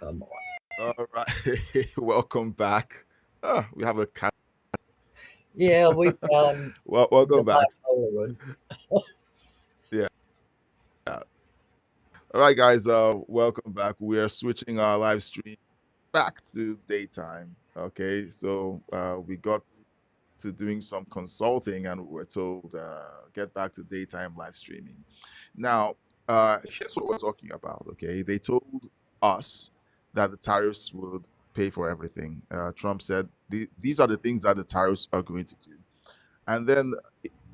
Come on. All right, welcome back. We have a cat. Yeah, we found Welcome back. Device Hollywood. Yeah. All right, guys. Welcome back. We are switching our live stream back to daytime. Okay, so we got to doing some consulting, and we're told get back to daytime live streaming. Now, here's what we're talking about. Okay, they told us that the tariffs would pay for everything. Trump said these are the things that the tariffs are going to do, and then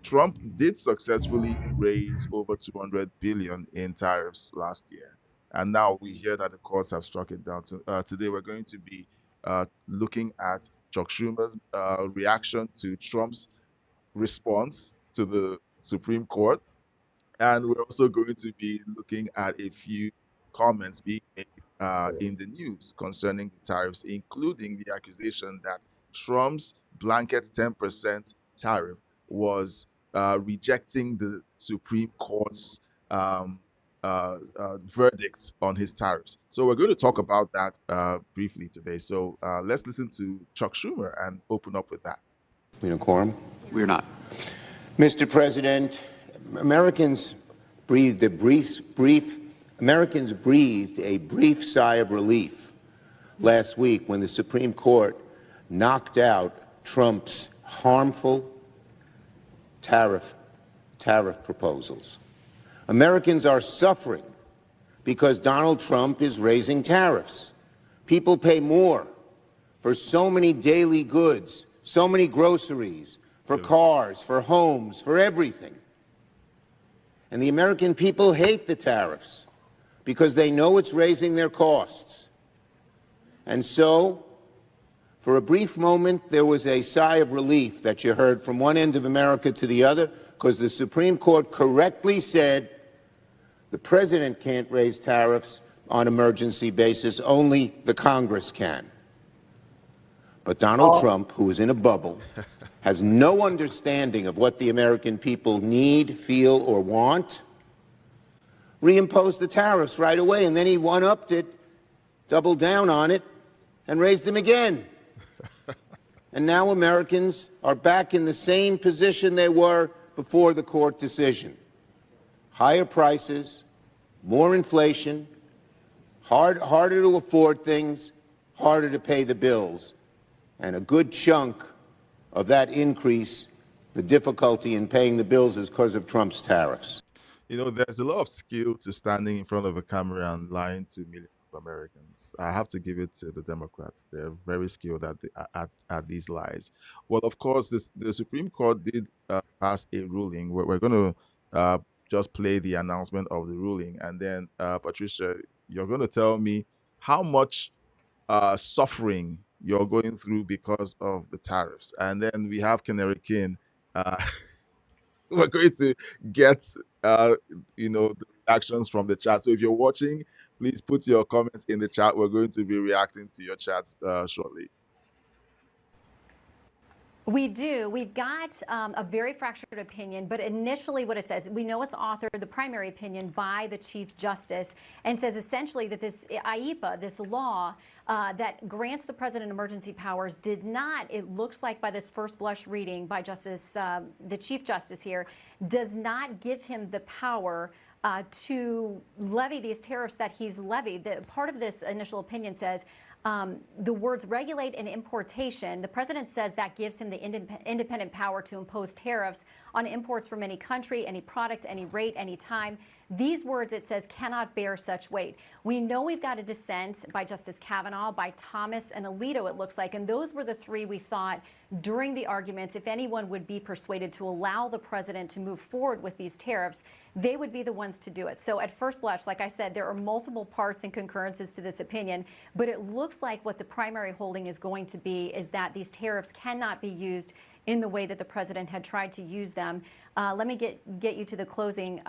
Trump did successfully raise over 200 billion in tariffs last year. And now we hear that the courts have struck it down. Today, we're going to be looking at Chuck Schumer's reaction to Trump's response to the Supreme Court. And we're also going to be looking at a few comments being made in the news concerning the tariffs, including the accusation that Trump's blanket 10% tariff was rejecting the Supreme Court's verdict on his tariffs. So we're going to talk about that briefly today. So let's listen to Chuck Schumer and open up with that. We in quorum? We're not. Mr. President, Americans breathed a brief sigh of relief last week when the Supreme Court knocked out Trump's harmful tariff proposals. Americans are suffering because Donald Trump is raising tariffs. People pay more for so many daily goods, so many groceries, for cars, for homes, for everything. And the American people hate the tariffs because they know it's raising their costs. And so, for a brief moment, there was a sigh of relief that you heard from one end of America to the other, because the Supreme Court correctly said the president can't raise tariffs on emergency basis, only the Congress can. But Donald Trump, who is in a bubble, has no understanding of what the American people need, feel, or want, reimposed the tariffs right away, and then he one-upped it, doubled down on it, and raised them again. And now Americans are back in the same position they were before the court decision. Higher prices, more inflation, harder to afford things, harder to pay the bills. And a good chunk of that increase, the difficulty in paying the bills, is because of Trump's tariffs. You know, there's a lot of skill to standing in front of a camera and lying to millions of Americans. I have to give it to the Democrats. They're very skilled at these lies. Well, of course, the Supreme Court did pass a ruling. We're going to just play the announcement of the ruling. And then, Patricia, you're going to tell me how much suffering you're going through because of the tariffs. And then we have Canary King. We're going to get, the reactions from the chat. So if you're watching, please put your comments in the chat. We're going to be reacting to your chats shortly. We do. We've got a very fractured opinion, but initially what it says, we know it's authored, the primary opinion, by the Chief Justice, and says essentially that this IEPA, this law that grants the president emergency powers, did not, it looks like by this first blush reading by the Chief Justice here, does not give him the power to levy these tariffs that he's levied. Part of this initial opinion says the words regulate and importation, the president says that gives him the independent power to impose tariffs on imports from any country, any product, any rate, any time. These words, it says, cannot bear such weight. We know we've got a dissent by Justice Kavanaugh, by Thomas, and Alito, it looks like. And those were the three we thought during the arguments, if anyone would be persuaded to allow the president to move forward with these tariffs, they would be the ones to do it. So at first blush, like I said, there are multiple parts and concurrences to this opinion, but it looks like what the primary holding is going to be is that these tariffs cannot be used in the way that the president had tried to use them. Let me get you to the closing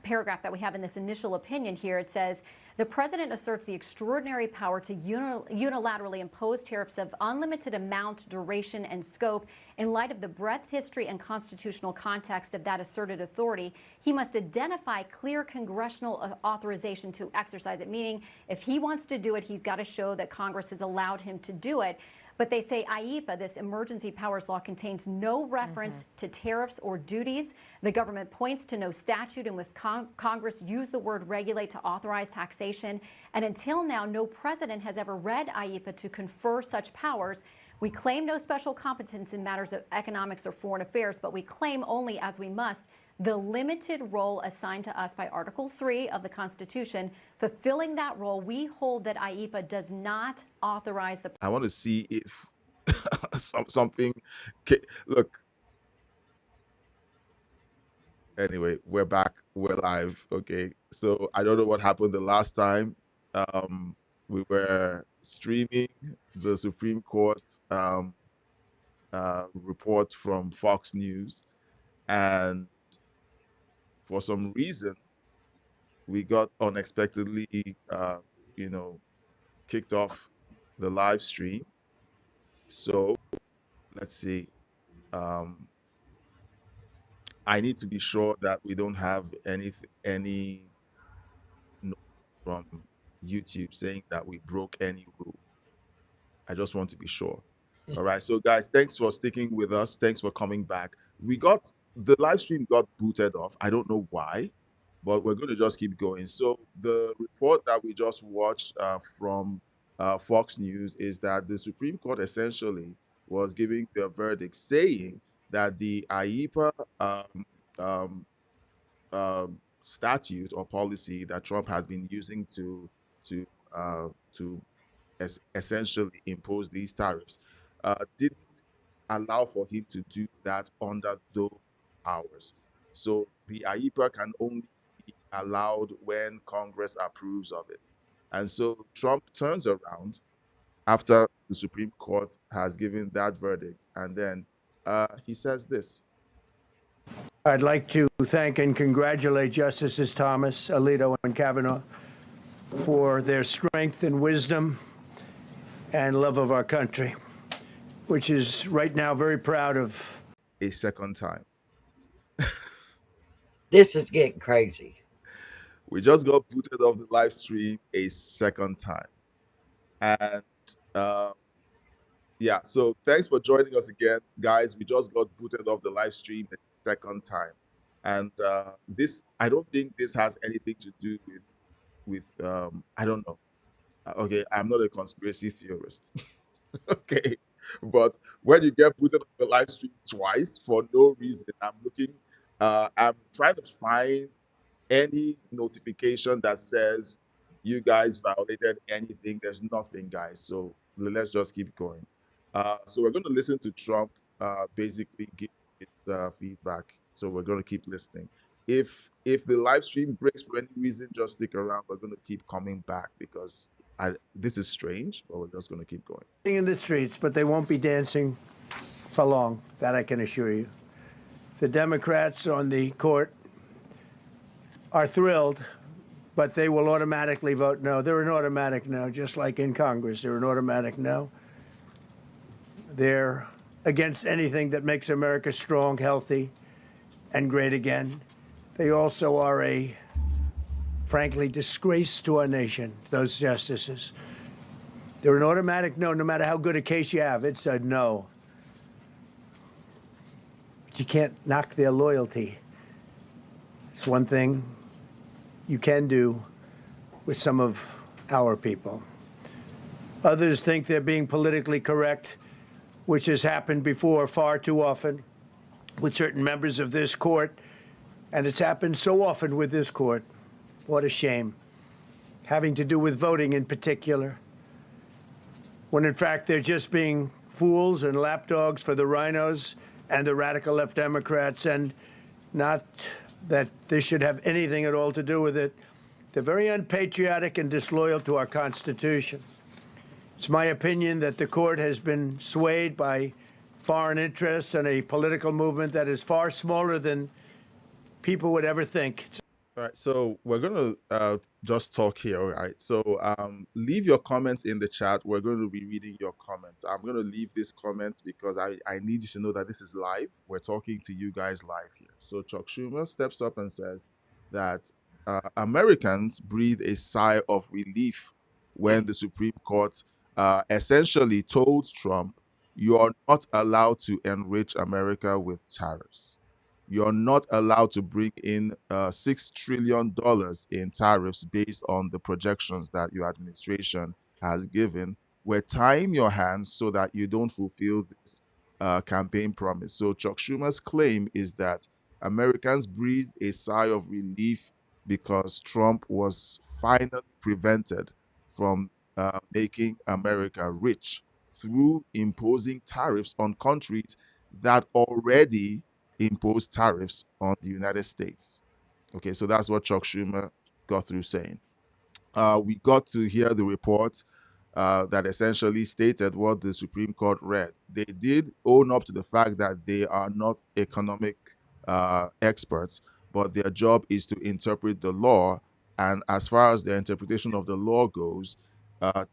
paragraph that we have in this initial opinion here. It says, the president asserts the extraordinary power to unilaterally impose tariffs of unlimited amount, duration, and scope. In light of the breadth, history, and constitutional context of that asserted authority, he must identify clear congressional authorization to exercise it, meaning if he wants to do it, he's got to show that Congress has allowed him to do it. But they say IEPA, this emergency powers law, contains no reference to tariffs or duties. The government points to no statute in which Congress used the word regulate to authorize taxation. And until now, no president has ever read IEPA to confer such powers. We claim no special competence in matters of economics or foreign affairs, but we claim only, as we must, the limited role assigned to us by Article 3 of the Constitution. Fulfilling that role, we hold that IEPA does not authorize the... I want to see if something... Look. Anyway, we're back. We're live. Okay. So I don't know what happened the last time. We were streaming the Supreme Court report from Fox News. And for some reason, we got unexpectedly, kicked off the live stream. So let's see. I need to be sure that we don't have any note from YouTube saying that we broke any rule. I just want to be sure. All right. So guys, thanks for sticking with us. Thanks for coming back. The live stream got booted off. I don't know why, but we're going to just keep going. So the report that we just watched from Fox News is that the Supreme Court essentially was giving their verdict saying that the IEPA statute or policy that Trump has been using to essentially impose these tariffs didn't allow for him to do that under those hours. So the IEPA can only be allowed when Congress approves of it. And so Trump turns around after the Supreme Court has given that verdict, and then he says this. I'd like to thank and congratulate Justices Thomas, Alito, and Kavanaugh for their strength and wisdom and love of our country, which is right now very proud of. A second time. This is getting crazy. We just got booted off the live stream a second time. And yeah, so thanks for joining us again, guys. We just got booted off the live stream a second time. And I don't think this has anything to do with I don't know. Okay, I'm not a conspiracy theorist. Okay, but when you get booted off the live stream twice for no reason, I'm trying to find any notification that says you guys violated anything. There's nothing, guys. So let's just keep going. So we're going to listen to Trump basically give his feedback. So we're going to keep listening. If the live stream breaks for any reason, just stick around. We're going to keep coming back because this is strange, but we're just going to keep going. In the streets, but they won't be dancing for long. That I can assure you. The Democrats on the court are thrilled, but they will automatically vote no. They're an automatic no, just like in Congress. They're an automatic no. They're against anything that makes America strong, healthy, and great again. They also are a, frankly, disgrace to our nation, those justices. They're an automatic no matter how good a case you have. It's a no. You can't knock their loyalty. It's one thing you can do with some of our people. Others think they're being politically correct, which has happened before far too often with certain members of this court, and it's happened so often with this court. What a shame. Having to do with voting in particular, when in fact they're just being fools and lapdogs for the rhinos and the radical left Democrats, and not that this should have anything at all to do with it. They're very unpatriotic and disloyal to our Constitution. It's my opinion that the court has been swayed by foreign interests and a political movement that is far smaller than people would ever think. All right, so we're gonna just talk here. All right, so leave your comments in the chat. We're going to be reading your comments. I'm going to leave this comment because I need you to know that this is live. We're talking to you guys live here. So Chuck Schumer steps up and says that Americans breathe a sigh of relief when the Supreme Court essentially told Trump, "You are not allowed to enrich America with tariffs. You're not allowed to bring in $6 trillion in tariffs based on the projections that your administration has given. We're tying your hands so that you don't fulfill this campaign promise." So Chuck Schumer's claim is that Americans breathed a sigh of relief because Trump was finally prevented from making America rich through imposing tariffs on countries that already impose tariffs on the United States. Okay, so that's what Chuck Schumer got through saying. We got to hear the report that essentially stated what the Supreme Court read. They did own up to the fact that they are not economic experts, but their job is to interpret the law. And as far as the interpretation of the law goes,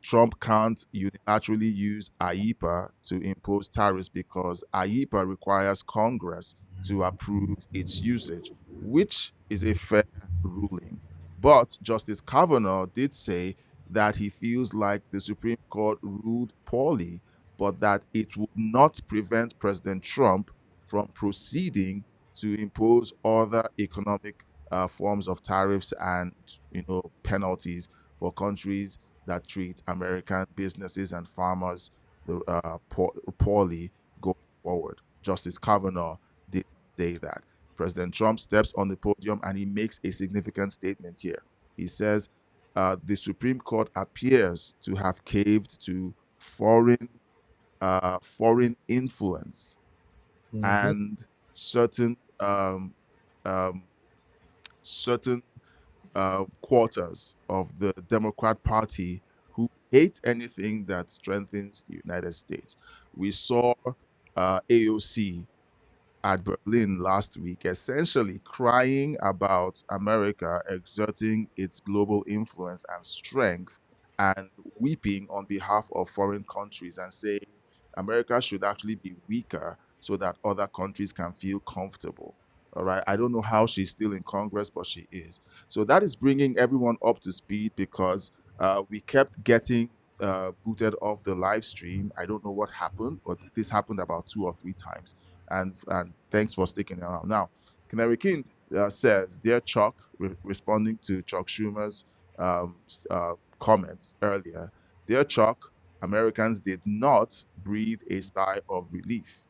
Trump can't unilaterally use IEPA to impose tariffs because IEPA requires Congress to approve its usage, which is a fair ruling. But Justice Kavanaugh did say that he feels like the Supreme Court ruled poorly, but that it would not prevent President Trump from proceeding to impose other economic forms of tariffs and penalties for countries that treat American businesses and farmers poorly going forward. Justice Kavanaugh did say that. President Trump steps on the podium and he makes a significant statement here. He says the Supreme Court appears to have caved to foreign influence and certain certain quarters of the Democrat Party who hate anything that strengthens the United States. We saw AOC at Berlin last week, essentially crying about America exerting its global influence and strength and weeping on behalf of foreign countries and saying America should actually be weaker so that other countries can feel comfortable. All right. I don't know how she's still in Congress, but she is. So that is bringing everyone up to speed because we kept getting booted off the live stream. I don't know what happened, but this happened about 2 or 3 times. And thanks for sticking around. Now, Canary King says, "Dear Chuck," responding to Chuck Schumer's comments earlier, "Dear Chuck, Americans did not breathe a sigh of relief.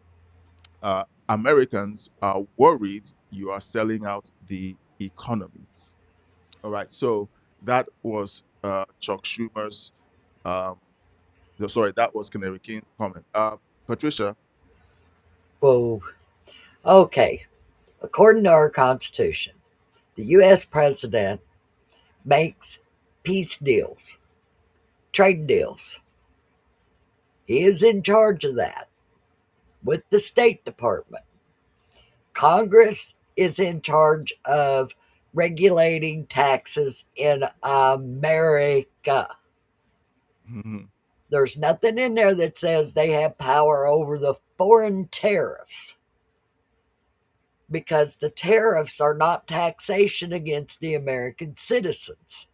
Americans are worried you are selling out the economy." All right, so that was Chuck Schumer's. Sorry, that was Canary King's comment. Patricia. Whoa. Okay. According to our Constitution, the U.S. president makes peace deals, trade deals. He is in charge of that with the State Department. Congress is in charge of regulating taxes in America. Mhm. There's nothing in there that says they have power over the foreign tariffs because the tariffs are not taxation against the American citizens.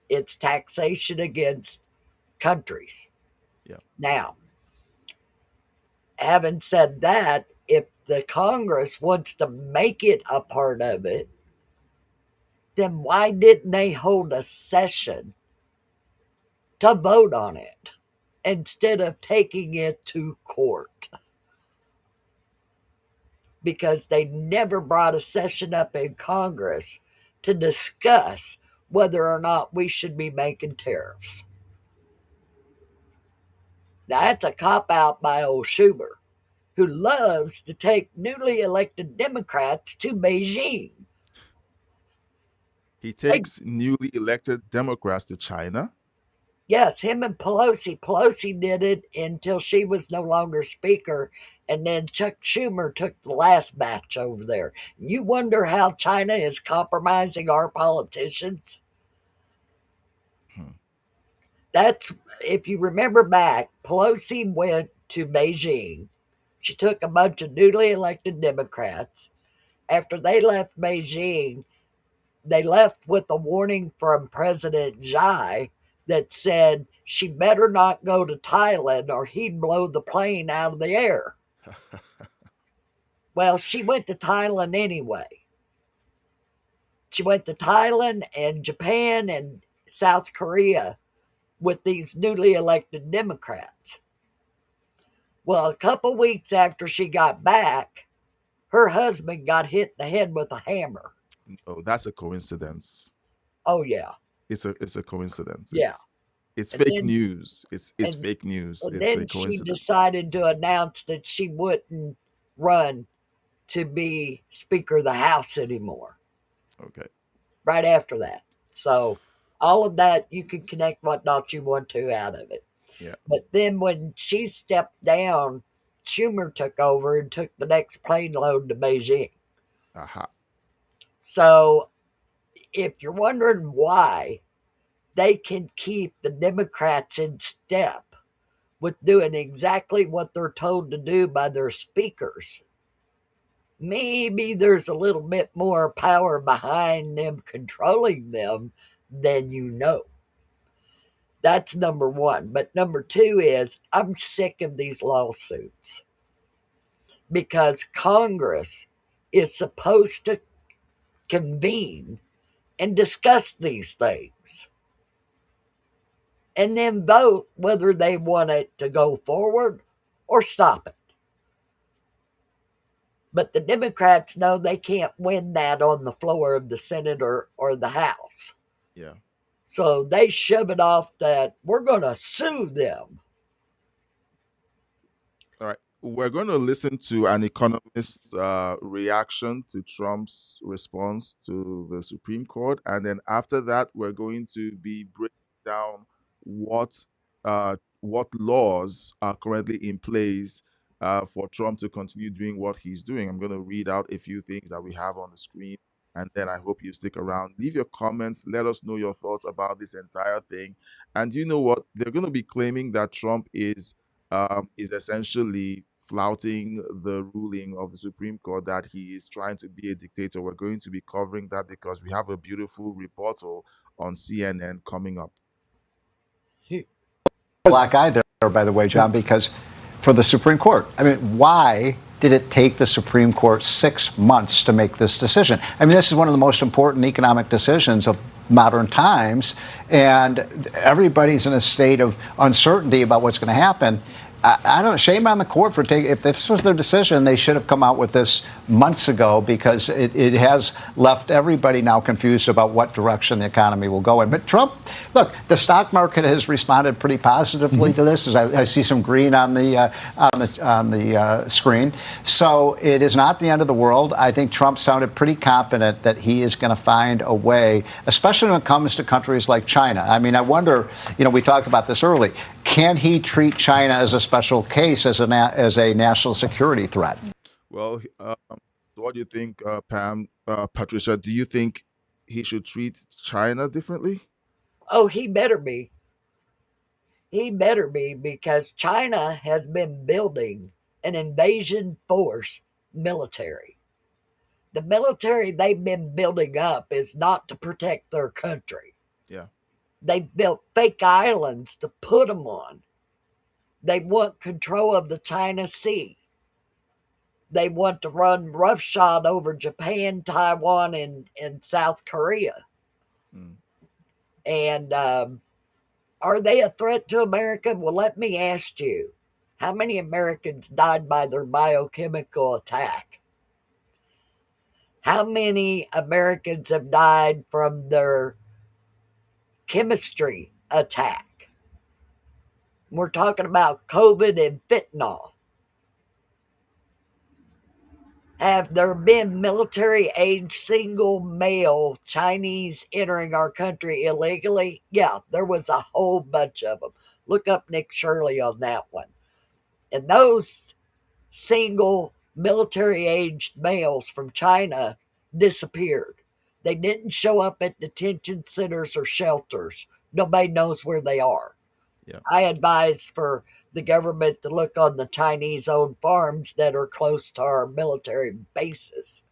It's taxation against countries. Yeah. Now, having said that, if the Congress wants to make it a part of it, then why didn't they hold a session to vote on it instead of taking it to court? Because they never brought a session up in Congress to discuss whether or not we should be making tariffs. Now, that's a cop out by old Schumer, who loves to take newly elected Democrats to Beijing. He takes newly elected Democrats to China. Yes, him and Pelosi. Pelosi did it until she was no longer speaker, and then Chuck Schumer took the last batch over there. You wonder how China is compromising our politicians? Hmm. That's, if you remember back, Pelosi went to Beijing. She took a bunch of newly elected Democrats. After they left Beijing, they left with a warning from President Xi that said she better not go to Thailand or he'd blow the plane out of the air. Well, she went to Thailand anyway. She went to Thailand and Japan and South Korea with these newly elected Democrats. Well, a couple weeks after she got back, her husband got hit in the head with a hammer. No, that's a coincidence. Oh yeah, It's a coincidence. yeah. It's And fake then news. It's and fake news. and It's then a she coincidence. decided to announce that she wouldn't run to be Speaker of the House anymore. Okay. Right after that, so all of that you can connect what dots you want to out of it. Yeah. But then when she stepped down, Schumer took over and took the next plane load to Beijing. Aha. So if you're wondering why they can keep the Democrats in step with doing exactly what they're told to do by their speakers, maybe there's a little bit more power behind them controlling them than you know. That's number one. But number two is I'm sick of these lawsuits because Congress is supposed to convene and discuss these things and then vote whether they want it to go forward or stop it. But the Democrats know they can't win that on the floor of the Senate or the House. Yeah. So they shove it off that we're going to sue them. All right. We're going to listen to an economist's reaction to Trump's response to the Supreme Court. And then after that, we're going to be breaking down what laws are currently in place for Trump to continue doing what he's doing. I'm going to read out a few things that we have on the screen. And then I hope you stick around. Leave your comments. Let us know your thoughts about this entire thing. And you know what? They're going to be claiming that Trump is essentially flouting the ruling of the Supreme Court that he is trying to be a dictator. We're going to be covering that because we have a beautiful rebuttal on CNN coming up. Black eye there, by the way, John, because for the Supreme Court, I mean, why did it take the Supreme Court 6 months to make this decision? I mean, this is one of the most important economic decisions of modern times, and everybody's in a state of uncertainty about what's going to happen. I don't know. Shame on the court for taking. If this was their decision, they should have come out with this months ago because it has left everybody now confused about what direction the economy will go in. But Trump, look, the stock market has responded pretty positively to this. As I see some green on the screen, so it is not the end of the world. I think Trump sounded pretty confident that he is going to find a way, especially when it comes to countries like China. I mean, I wonder. We talked about this early. Can he treat China as a special case, as a national security threat? Well, what do you think, Pam, Patricia? Do you think he should treat China differently? Oh, he better be. He better be because China has been building an invasion force military. The military they've been building up is not to protect their country. Yeah. They built fake islands to put them on. They want control of the China Sea. They want to run roughshod over Japan, Taiwan, and South Korea. Mm. And are they a threat to America? Well, let me ask you, how many Americans died by their biochemical attack? How many Americans have died from their chemistry attack? We're talking about COVID and fentanyl. Have there been military age single male Chinese entering our country illegally? Yeah, there was a whole bunch of them. Look up Nick Shirley on that one. And those single military aged males from China disappeared. They didn't show up at detention centers or shelters. Nobody knows where they are. Yeah. I advise for the government to look on the Chinese owned farms that are close to our military bases.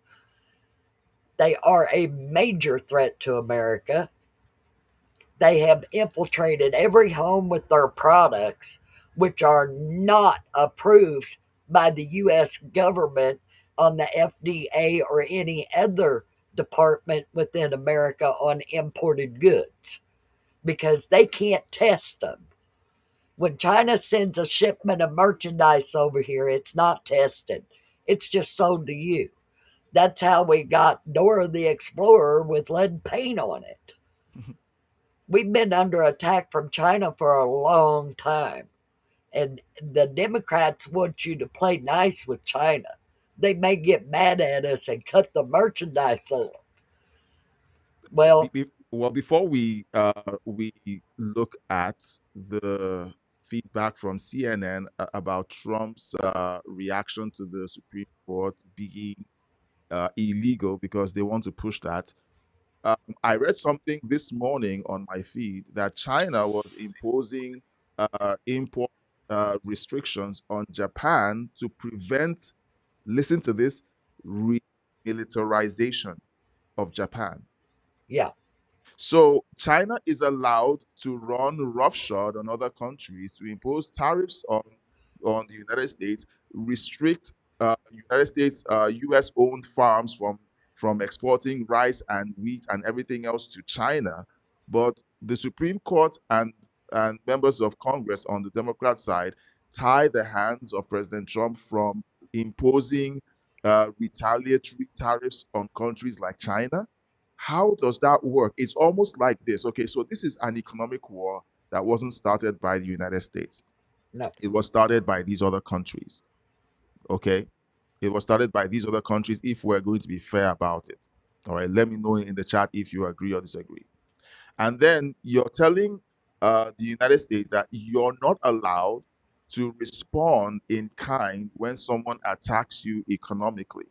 They are a major threat to America. They have infiltrated every home with their products, which are not approved by the U.S. government on the FDA or any other department within America on imported goods because they can't test them. When China sends a shipment of merchandise over here, it's not tested, it's just sold to you. That's how we got Dora the Explorer with lead paint on it. We've been under attack from China for a long time. And the Democrats want you to play nice with China. They may get mad at us and cut the merchandise off. Well, Well, before we look at the feedback from CNN about Trump's reaction to the Supreme Court being illegal because they want to push that. I read something this morning on my feed that China was imposing import restrictions on Japan to prevent, listen to this, remilitarization of Japan. yeah. So China is allowed to run roughshod on other countries to impose tariffs on the United States, restrict United States U.S. owned farms from exporting rice and wheat and everything else to China. But the Supreme Court and members of Congress on the Democrat side tie the hands of President Trump from imposing retaliatory tariffs on countries like China. How does that work? It's almost like this. Okay, so this is an economic war that wasn't started by the United States. No. It was started by these other countries. Okay? It was started by these other countries if we're going to be fair about it. All right, let me know in the chat if you agree or disagree. And then you're telling the United States that you're not allowed to respond in kind when someone attacks you economically.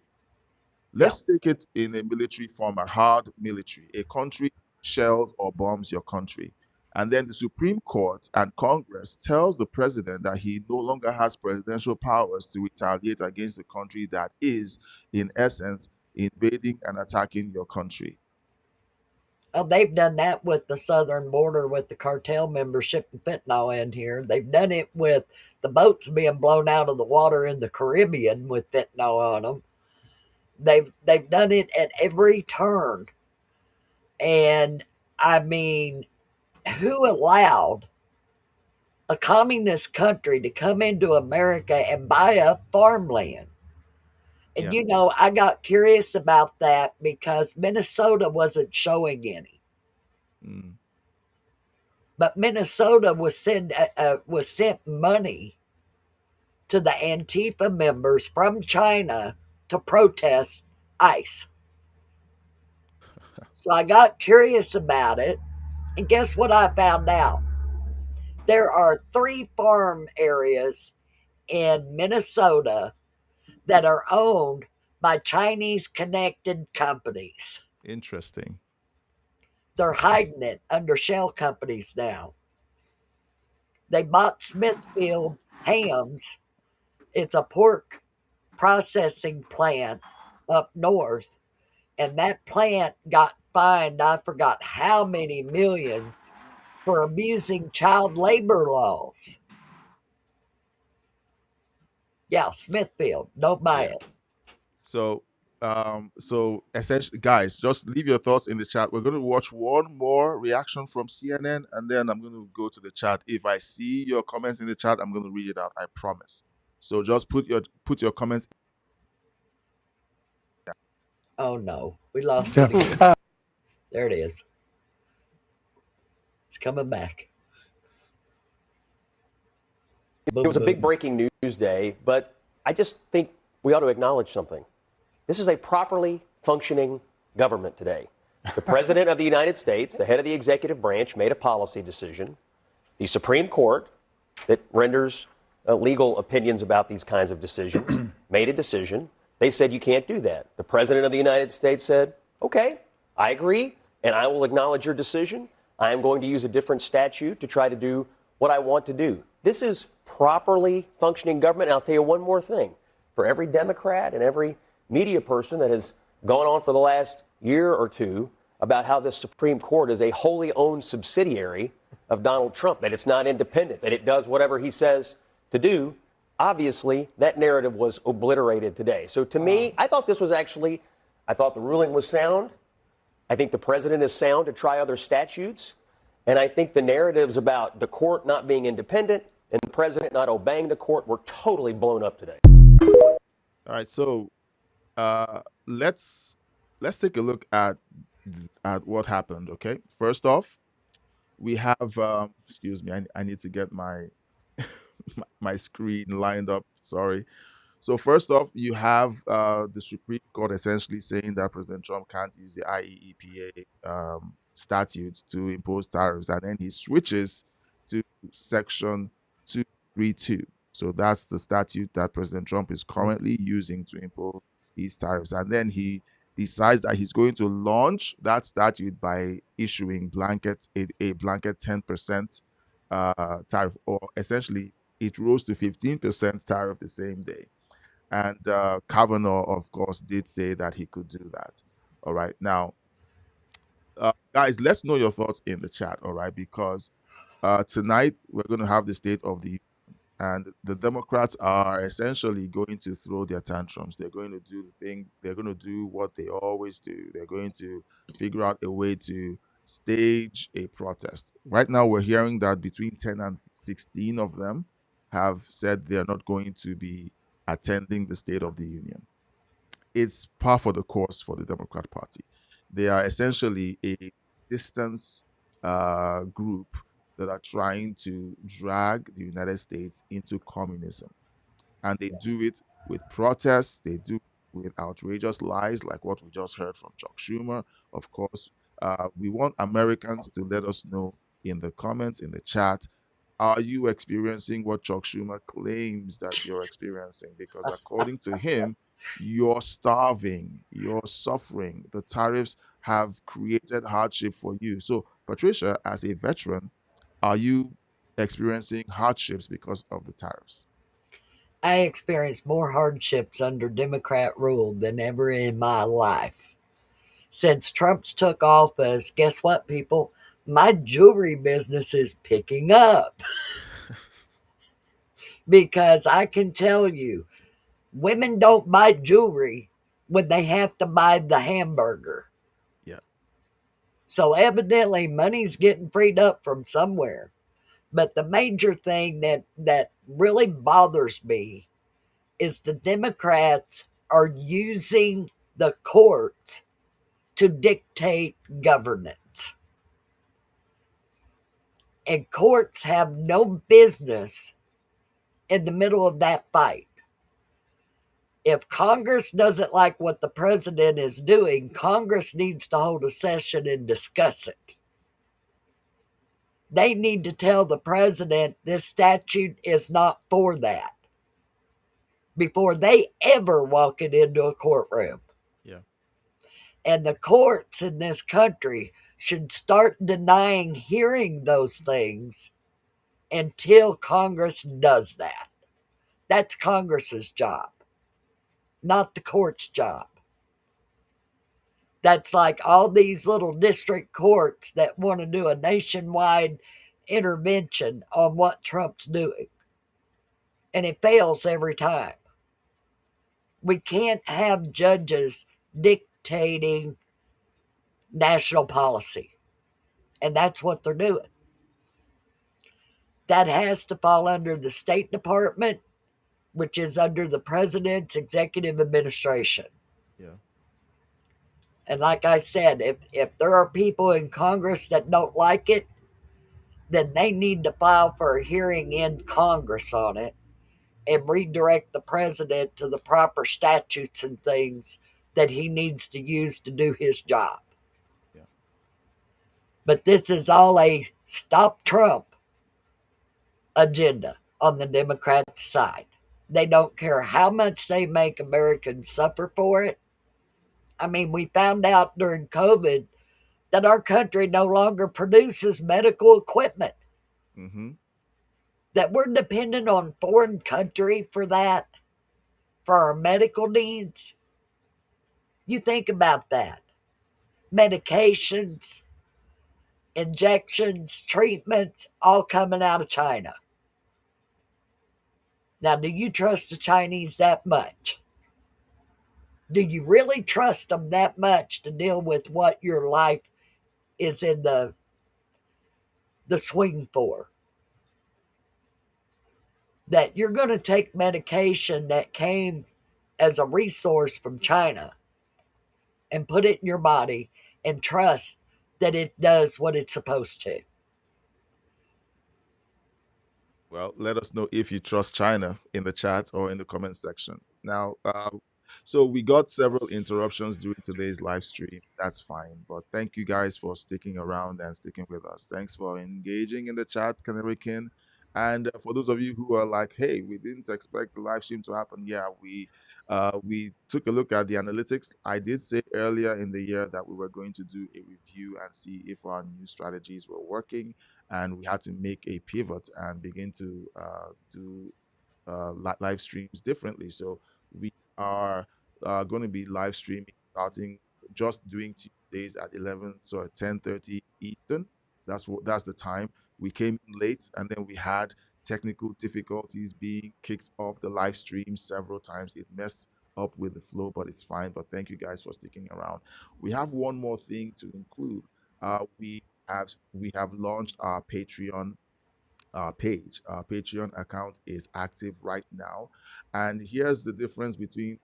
Let's take it in a military format, hard military. A country shells or bombs your country. And then the Supreme Court and Congress tells the president that he no longer has presidential powers to retaliate against the country that is, in essence, invading and attacking your country. Oh, they've done that with the southern border with the cartel membership and fentanyl in here. They've done it with the boats being blown out of the water in the Caribbean with fentanyl on them. They've done it at every turn. And I mean, who allowed a communist country to come into America and buy up farmland? And I got curious about that because Minnesota wasn't showing any. But Minnesota was sent money to the Antifa members from China to protest ICE. So I got curious about it, and guess what I found out? There are 3 farm areas in Minnesota that are owned by Chinese connected companies. Interesting. They're hiding it under shell companies now. They bought Smithfield Hams. It's a pork processing plant up north, and that plant got fined, I forgot how many millions, for abusing child labor laws. Yeah, Smithfield, don't buy it. So essentially, guys, just leave your thoughts in the chat. We're going to watch one more reaction from CNN, and then I'm going to go to the chat. If I see your comments in the chat, I'm going to read it out. I promise. So just put your comments. Oh no, we lost it again. There it is. It's coming back. It was a big breaking news day, but I just think we ought to acknowledge something. This is a properly functioning government today. The President of the United States, the head of the executive branch, made a policy decision. The Supreme Court, that renders legal opinions about these kinds of decisions, made a decision. They said you can't do that. The President of the United States said, okay, I agree, and I will acknowledge your decision. I am going to use a different statute to try to do what I want to do. This is properly functioning government. And I'll tell you one more thing. For every Democrat and every media person that has gone on for the last year or two about how the Supreme Court is a wholly owned subsidiary of Donald Trump, that it's not independent, that it does whatever he says to do, obviously that narrative was obliterated today. So to me, I thought the ruling was sound. I think the president is sound to try other statutes. And I think the narratives about the court not being independent and the president not obeying the court were totally blown up today. All right, so let's take a look at what happened. Okay, first off, we have excuse me, I need to get my my screen lined up. Sorry. So first off, you have the Supreme Court essentially saying that President Trump can't use the IEEPA statute to impose tariffs, and then he switches to Section 232. So that's the statute that President Trump is currently using to impose these tariffs, and then he decides that he's going to launch that statute by issuing a blanket 10% tariff, or essentially it rose to 15% tariff the same day. And Kavanaugh, of course, did say that he could do that. All right. Now, guys, let's know your thoughts in the chat. All right. Because tonight we're going to have the State of the Union. And the Democrats are essentially going to throw their tantrums. They're going to do the thing. They're going to do what they always do. They're going to figure out a way to stage a protest. Right now, we're hearing that between 10 and 16 of them have said they're not going to be attending the State of the Union. It's par for the course for the Democrat Party. They are essentially a distance group that are trying to drag the United States into communism. And they do it with protests. They do it with outrageous lies like what we just heard from Chuck Schumer. Of course, we want Americans to let us know in the comments, in the chat, are you experiencing what Chuck Schumer claims that you're experiencing? Because according to him, you're starving, you're suffering. The tariffs have created hardship for you. So, Patricia, as a veteran, are you experiencing hardships because of the tariffs? I experienced more hardships under Democrat rule than ever in my life. Since Trump's took office, guess what, people? My jewelry business is picking up. Because I can tell you, women don't buy jewelry when they have to buy the hamburger. Yeah. So evidently money's getting freed up from somewhere. But the major thing that really bothers me is the Democrats are using the courts to dictate governance. And courts have no business in the middle of that fight. If Congress doesn't like what the president is doing, Congress needs to hold a session and discuss it. They need to tell the president this statute is not for that before they ever walk it into a courtroom. Yeah. And the courts in this country should start denying hearing those things until Congress does that. That's Congress's job, not the court's job. That's like all these little district courts that want to do a nationwide intervention on what Trump's doing. And it fails every time. We can't have judges dictating national policy. And that's what they're doing. That has to fall under the State Department, which is under the president's executive administration. Yeah. And like I said, if there are people in Congress that don't like it, then they need to file for a hearing in Congress on it and redirect the president to the proper statutes and things that he needs to use to do his job. Yeah. But this is all a stop Trump agenda on the Democrat side. They don't care how much they make Americans suffer for it. I mean, we found out during COVID that our country no longer produces medical equipment, Mm-hmm. that we're dependent on foreign country for that, for our medical needs. You think about that. Medications, injections, treatments, all coming out of China. Now, do you trust the Chinese that much? Do you really trust them that much to deal with what your life is in the swing for? That you're going to take medication that came as a resource from China and put it in your body and trust that it does what it's supposed to. Well, let us know if you trust China in the chat or in the comment section. Now, so we got several interruptions during today's live stream. That's fine. But thank you guys for sticking around and sticking with us. Thanks for engaging in the chat, Canary King. And for those of you who are like, hey, we didn't expect the live stream to happen. Yeah, we took a look at the analytics. I did say earlier in the year that we were going to do a review and see if our new strategies were working, and we had to make a pivot and begin to do live streams differently. So we are going to be live streaming starting just doing Tuesdays at 11, so at 10:30 Eastern. That's the time. We came in late, and then we had technical difficulties being kicked off the live stream several times. It messed up with the flow, but it's fine. But thank you guys for sticking around. We have one more thing to include. We have launched our Patreon page. Our Patreon account is active right now. And here's the difference between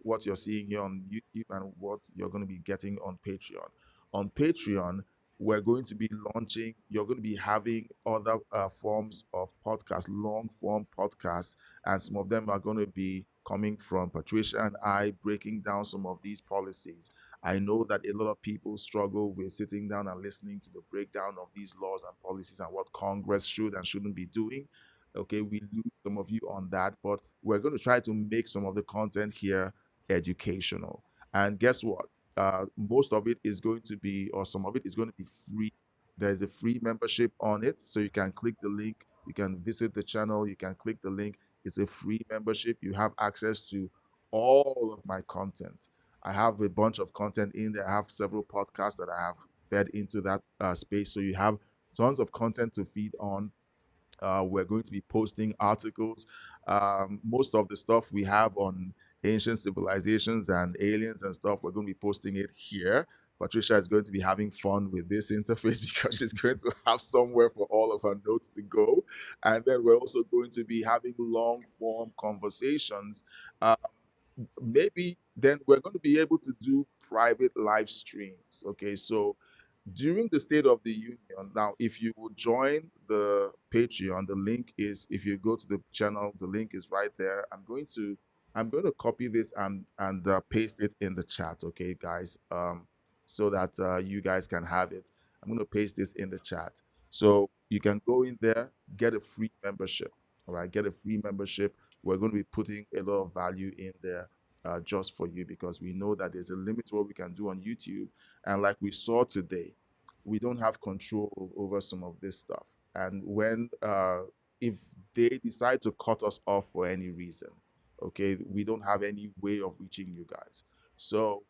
what you're seeing here on YouTube and what you're going to be getting on Patreon. On Patreon, we're going to be launching, you're going to be having other forms of podcasts, long form podcasts, and some of them are going to be coming from Patricia and I breaking down some of these policies. I know that a lot of people struggle with sitting down and listening to the breakdown of these laws and policies and what Congress should and shouldn't be doing. Okay, we lose some of you on that, but we're going to try to make some of the content here educational. And guess what? Most of it is going to be, or some of it is going to be free. There's a free membership on it, so you can click the link, you can visit the channel, you can click the link. It's a free membership. You have access to all of my content. I have a bunch of content in there. I have several podcasts that I have fed into that space. So you have tons of content to feed on. We're going to be posting articles. Most of the stuff we have on ancient civilizations and aliens and stuff, we're going to be posting it here. Patricia is going to be having fun with this interface because she's going to have somewhere for all of her notes to go. And then we're also going to be having long form conversations. Maybe then we're going to be able to do private live streams. Okay, so during the State of the Union, now if you will join the Patreon, the link is, if you go to the channel, the link is right there. I'm going to copy this and paste it in the chat, okay, guys, so that you guys can have it. I'm going to paste this in the chat, so you can go in there, get a free membership. All right, get a free membership. We're going to be putting a lot of value in there just for you, because we know that there's a limit to what we can do on YouTube. And like we saw today, we don't have control over some of this stuff. And when, if they decide to cut us off for any reason, okay, we don't have any way of reaching you guys. So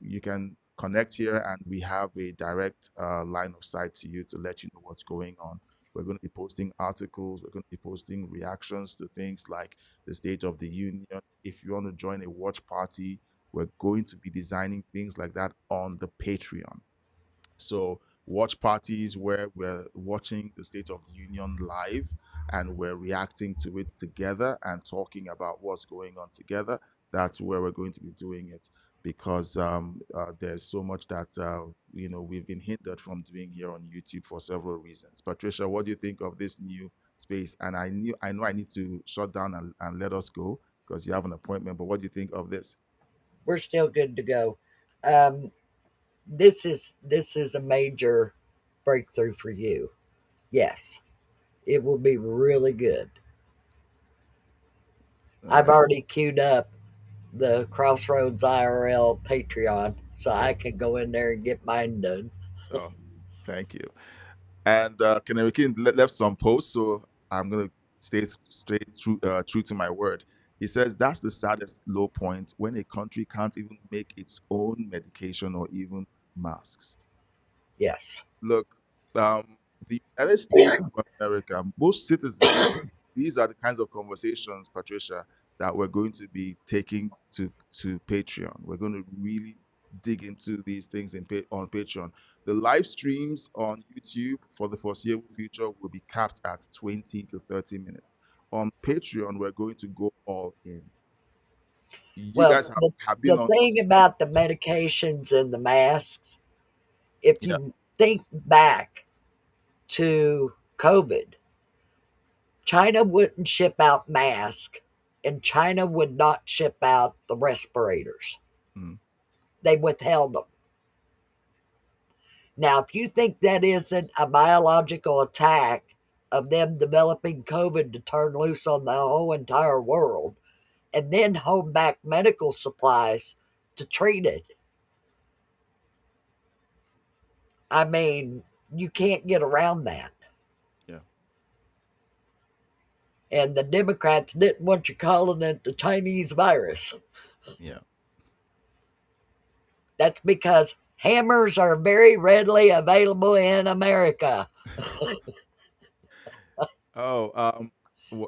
you can connect here, and we have a direct line of sight to you to let you know what's going on. We're going to be posting articles. We're going to be posting reactions to things like the State of the Union. If you want to join a watch party, we're going to be designing things like that on the Patreon. So watch parties where we're watching the State of the Union live and we're reacting to it together and talking about what's going on together. That's where we're going to be doing it, because there's so much that we've been hindered from doing here on YouTube for several reasons. Patricia, what do you think of this new space? And I know I need to shut down and let us go because you have an appointment. But what do you think of this? We're still good to go. Um, this is a major breakthrough for you. Yes, it will be really good. All I've right. already queued up the Crossroads IRL Patreon so I Oh, can go in there and get mine done. oh, thank you. And Canary King left some posts, so I'm gonna stay straight true to my word. He says that's the saddest low point when a country can't even make its own medication or even masks. Yes. Look, the United States of America, most citizens, these are the kinds of conversations, Patricia, that we're going to be taking to Patreon. We're going to really dig into these things on Patreon. The live streams on YouTube for the foreseeable future will be capped at 20 to 30 minutes. On Patreon, we're going to go all in. You Well, guys have been the on thing YouTube. about the medications and the masks, if Yeah. you think back to COVID, China wouldn't ship out masks and China would not ship out the respirators. Mm, They withheld them. Now, if you think that isn't a biological attack of them developing COVID to turn loose on the whole entire world and then hold back medical supplies to treat it, I mean, you can't get around that. yeah. And the Democrats didn't want you calling it the Chinese virus. Yeah. That's because hammers are very readily available in America. Oh,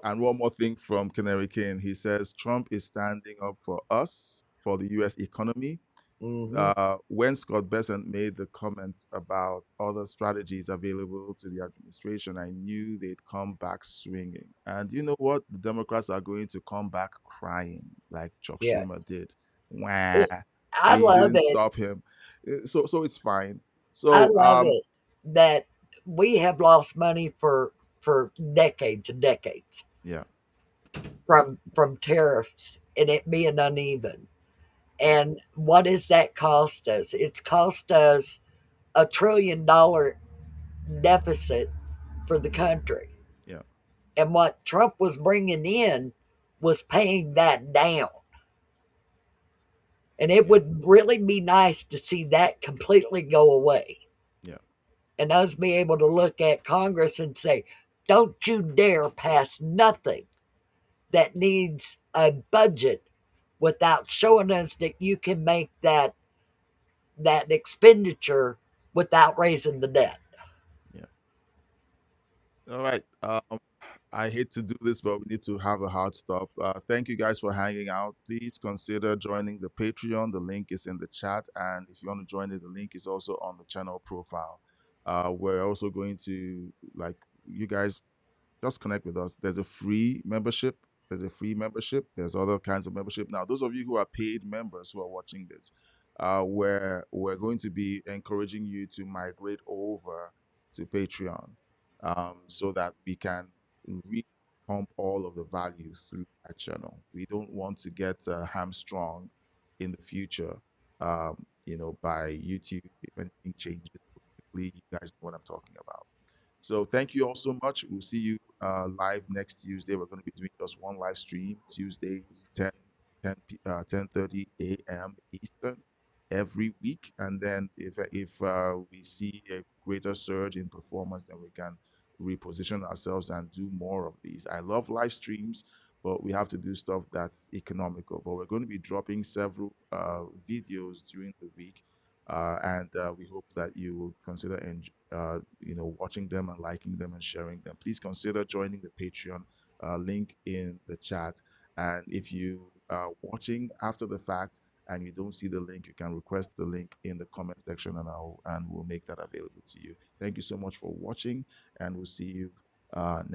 and one more thing from Canary King. He says Trump is standing up for us, for the U.S. economy. Hmm. When Scott Bessent made the comments about other strategies available to the administration, I knew they'd come back swinging. And you know what? The Democrats are going to come back crying, like Chuck Schumer Yes. did. Wah, It, I we love didn't it. stop him. So it's fine. I So love it that we have lost money for decades and decades yeah, from tariffs and it being uneven. And what has that cost us? It's cost us $1 trillion deficit for the country. yeah, And what Trump was bringing in was paying that down. And it yeah, would really be nice to see that completely go away yeah, and us be able to look at Congress and say, don't you dare pass nothing that needs a budget without showing us that you can make that expenditure without raising the debt. yeah. All right. I hate to do this, but we need to have a hard stop. Thank you guys for hanging out. Please consider joining the Patreon. The link is in the chat. And if you want to join it, the link is also on the channel profile. We're also going to, like, you guys just connect with us. There's a free membership. There's other kinds of membership. Now, those of you who are paid members who are watching this, where we're going to be encouraging you to migrate over to Patreon, so that we can pump all of the value through that channel. We don't want to get hamstrung in the future, by YouTube if anything changes politically. You guys know what I'm talking about. So thank you all so much. We'll see you live next Tuesday. We're going to be doing just one live stream, Tuesdays, 10:30 a.m. Eastern every week. And then if we see a greater surge in performance, then we can reposition ourselves and do more of these. I love live streams, but we have to do stuff that's economical. But we're going to be dropping several videos during the week, and we hope that you will consider watching them and liking them and sharing them. Please consider joining the Patreon, link in the chat. And if you are watching after the fact and you don't see the link, you can request the link in the comment section, and we'll make that available to you. Thank you so much for watching, and we'll see you next.